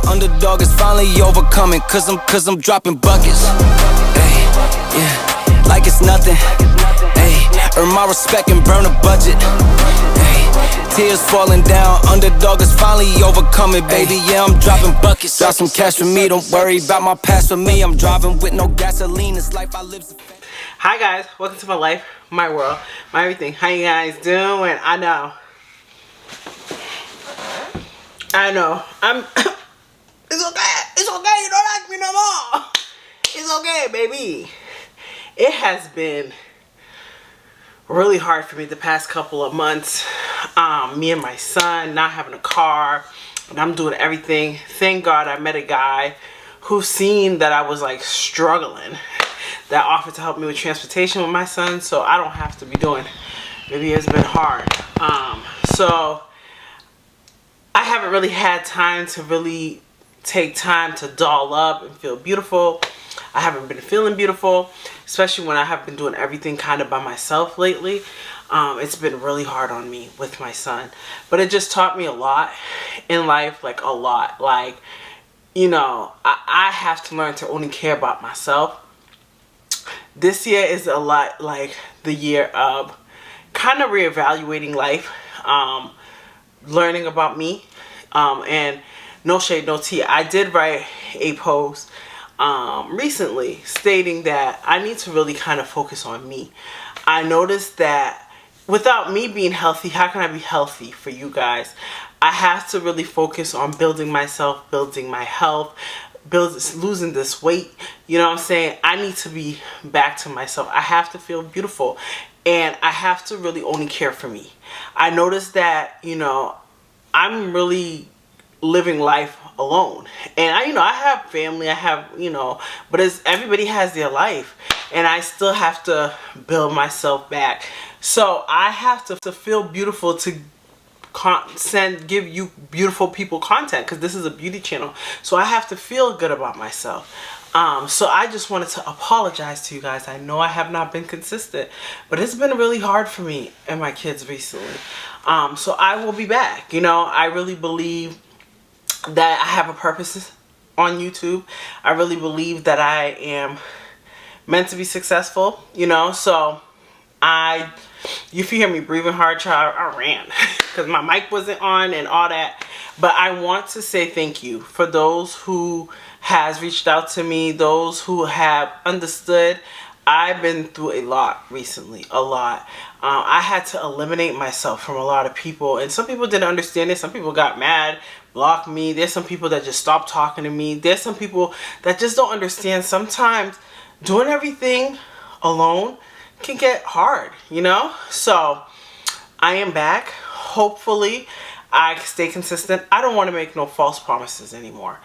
underdog is finally overcoming, cause I'm dropping buckets. Ay, yeah, like it's nothing. Ay, earn my respect and burn a budget. Ay, tears falling down, underdog is finally overcoming, baby. Yeah, I'm dropping buckets. Drop some cash for me, don't worry about my past for me. I'm driving with no gasoline, it's life I live. Hi guys, welcome to my life, my world, my everything. How you guys doing? I know I'm it's okay, you don't like me no more. It's okay, baby. It has been really hard for me the past couple of months. Me and my son not having a car, and I'm doing everything. Thank God I met a guy who seen that I was like struggling, that offered to help me with transportation with my son, so I don't have to be doing. Maybe it's been hard. So I haven't really had time to really take time to doll up and feel beautiful. I haven't been feeling beautiful, especially when I have been doing everything kind of by myself lately. It's been really hard on me with my son, but it just taught me a lot in life, like a lot. Like, you know, I have to learn to only care about myself. This year is a lot like the year of kind of reevaluating life, learning about me, and no shade, no tea. I did write a post recently stating that I need to really kind of focus on me. I noticed that without me being healthy, how can I be healthy for you guys? I have to really focus on building myself, building my health, losing this weight. You know what I'm saying? I need to be back to myself. I have to feel beautiful, and I have to really only care for me. I noticed that, you know, I'm really living life alone, and I have family, I have, but everybody has their life, and I still have to build myself back. So I have to feel beautiful to give you beautiful people content, because this is a beauty channel. So I have to feel good about myself. So I just wanted to apologize to you guys. I know I have not been consistent, but it's been really hard for me and my kids recently. So I will be back. I really believe that I have a purpose on YouTube. I really believe that I am meant to be successful, so if you hear me breathing hard, child, I ran because my mic wasn't on and all that. But I want to say thank you for those who has reached out to me, those who have understood. I've been through a lot recently, a lot. I had to eliminate myself from a lot of people, and some people didn't understand it. Some people got mad, blocked me. There's some people that just stopped talking to me. There's some people that just don't understand. Sometimes doing everything alone can get hard, So I am back. Hopefully I stay consistent. I don't want to make no false promises anymore.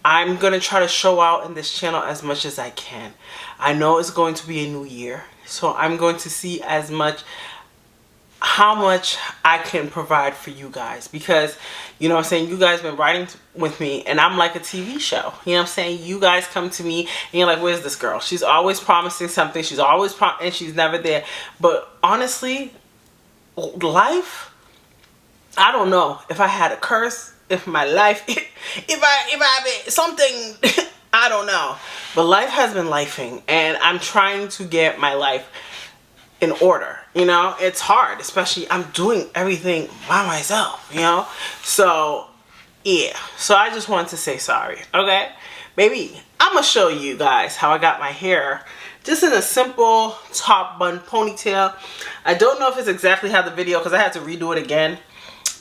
I'm going to try to show out in this channel as much as I can. I know it's going to be a new year, so I'm going to see how much I can provide for you guys, because you guys been writing with me, and I'm like a TV show. You guys come to me and you're like, where's this girl? She's always promising something, she's always and she's never there. But honestly, life, I don't know if I had a curse, if my life if I have something I don't know, but life has been lifing, and I'm trying to get my life in order. It's hard, especially I'm doing everything by myself, so yeah. So I just wanted to say sorry. Okay, baby, I'm gonna show you guys how I got my hair, just in a simple top bun ponytail. I don't know if it's exactly how the video, because I had to redo it again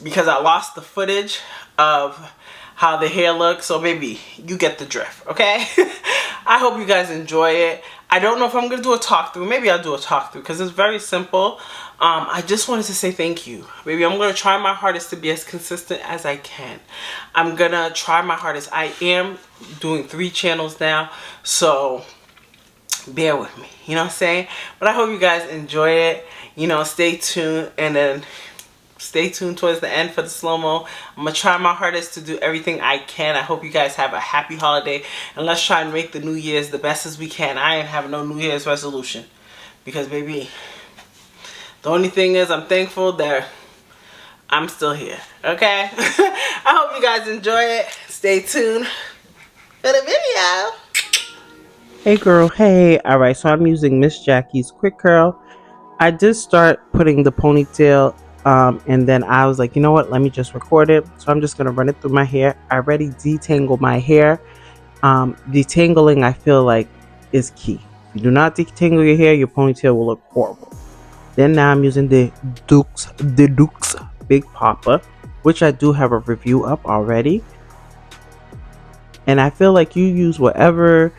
because I lost the footage of how the hair looks. So baby, you get the drift, okay? I hope you guys enjoy it. I don't know if I'm gonna do a talk through. Maybe I'll do a talk through because it's very simple. I just wanted to say thank you. Baby, I'm gonna try my hardest to be as consistent as I can. I'm gonna try my hardest. I am doing 3 channels now, so bear with me, you know what I'm saying? But I hope you guys enjoy it. Stay tuned, and then stay tuned towards the end for the slow-mo. I'm gonna try my hardest to do everything I can. I hope you guys have a happy holiday, and let's try and make the New Year's the best as we can. I ain't having no New Year's resolution, because baby, the only thing is I'm thankful that I'm still here, okay? I hope you guys enjoy it. stay tuned for the video. Hey girl, hey. Alright, so I'm using Miss Jackie's Quick Curl. I did start putting the ponytail, and then I was like, you know what, let me just record it. So I'm just going to run it through my hair. I already detangled my hair. Detangling, I feel like, is key. If you do not detangle your hair, your ponytail will look horrible. Then now I'm using the Doux Big Poppa, which I do have a review up already. And I feel like you use whatever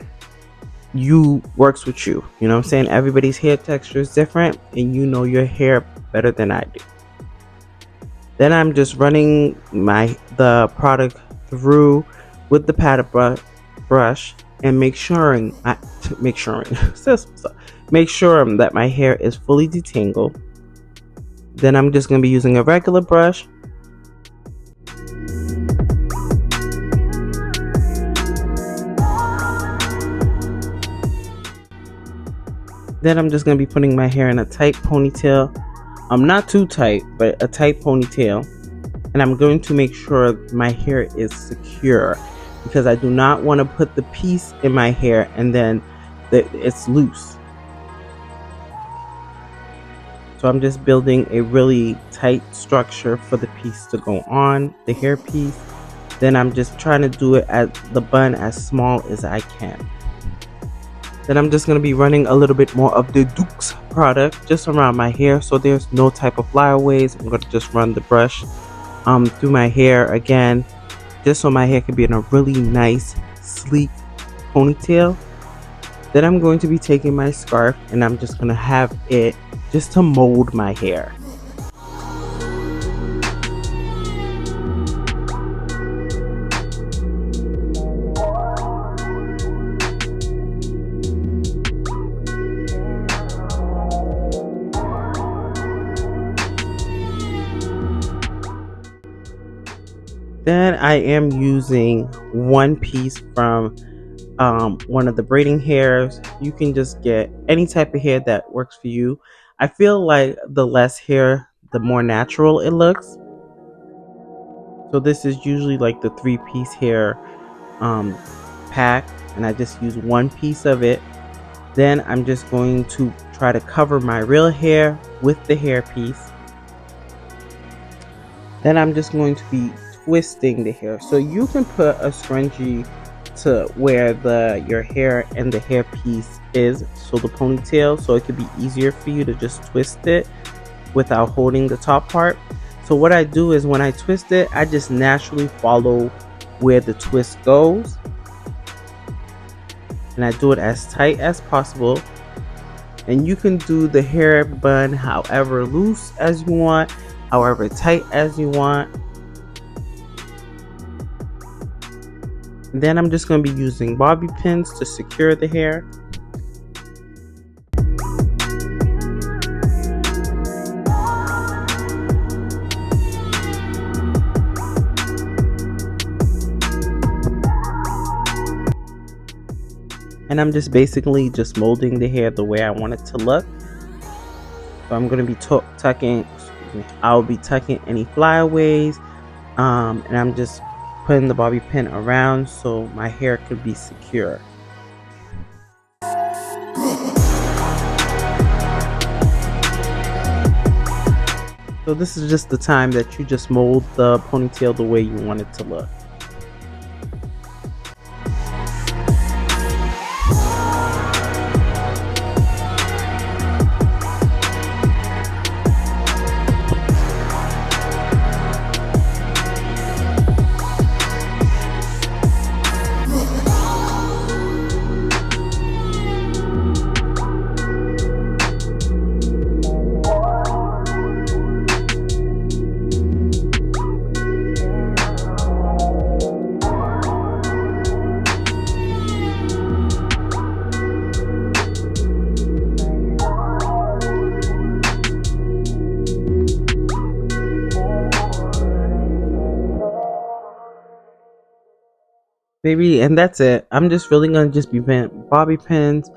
works with you. You know what I'm saying? Everybody's hair texture is different, and you know your hair better than I do. Then I'm just running the product through with the padded brush and make sure that my hair is fully detangled. Then I'm just going to be using a regular brush. Then I'm just going to be putting my hair in a tight ponytail. Not too tight, but a tight ponytail. And I'm going to make sure my hair is secure, because I do not want to put the piece in my hair and then it's loose. So I'm just building a really tight structure for the piece to go on, the hair piece. Then I'm just trying to do it at the bun as small as I can. Then I'm just going to be running a little bit more of the Doux product just around my hair, so there's no type of flyaways. I'm going to just run the brush through my hair again, just so my hair can be in a really nice, sleek ponytail. Then I'm going to be taking my scarf and I'm just going to have it just to mold my hair. Then I am using one piece from one of the braiding hairs. You can just get any type of hair that works for you. I feel like the less hair, the more natural it looks. So this is usually like the 3-piece hair pack, and I just use one piece of it. Then I'm just going to try to cover my real hair with the hair piece. Then I'm just going to be twisting the hair, so you can put a scrunchie to where your hair and the hair piece is, so the ponytail, so it could be easier for you to just twist it without holding the top part. So what I do is when I twist it, I just naturally follow where the twist goes, and I do it as tight as possible. And you can do the hair bun however loose as you want, however tight as you want. Then I'm just going to be using bobby pins to secure the hair. And I'm just basically just molding the hair the way I want it to look. So I'm going to be I'll be tucking any flyaways, and I'm just putting the bobby pin around so my hair could be secure. So this is just the time that you just mold the ponytail the way you want it to look. Baby, and that's it. I'm just really gonna just be bobby pins,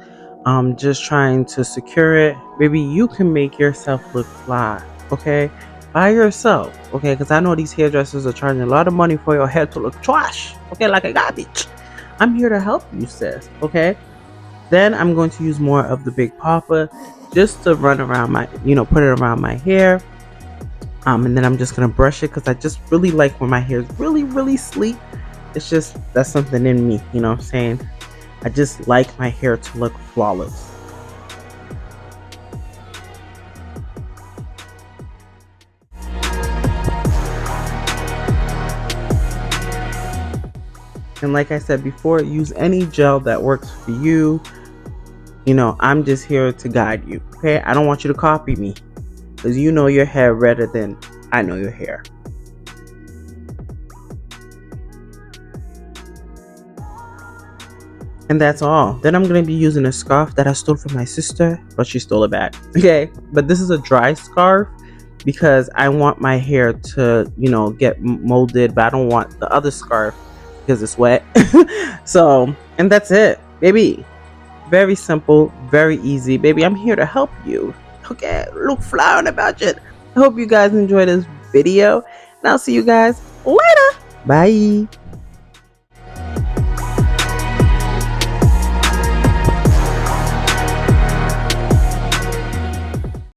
just trying to secure it. Baby, you can make yourself look fly, okay? by yourself, okay? Because I know these hairdressers are charging a lot of money for your hair to look trash, okay, like a garbage. I'm here to help you, sis, okay? Then I'm going to use more of the Big Poppa just to run around my, put it around my hair. And then I'm just gonna brush it because I just really like when my hair is really, really sleek. It's just, that's something in me, you know what I'm saying? I just like my hair to look flawless. And like I said before, use any gel that works for you. I'm just here to guide you, okay? I don't want you to copy me because you know your hair better than I know your hair. And that's all. Then I'm going to be using a scarf that I stole from my sister, but she stole it back, okay? But this is a dry scarf because I want my hair to, get molded, but I don't want the other scarf because it's wet. So, and that's it, baby. Very simple, very easy, baby. I'm here to help you. Okay, look fly on a budget. I hope you guys enjoyed this video, and I'll see you guys later. Bye.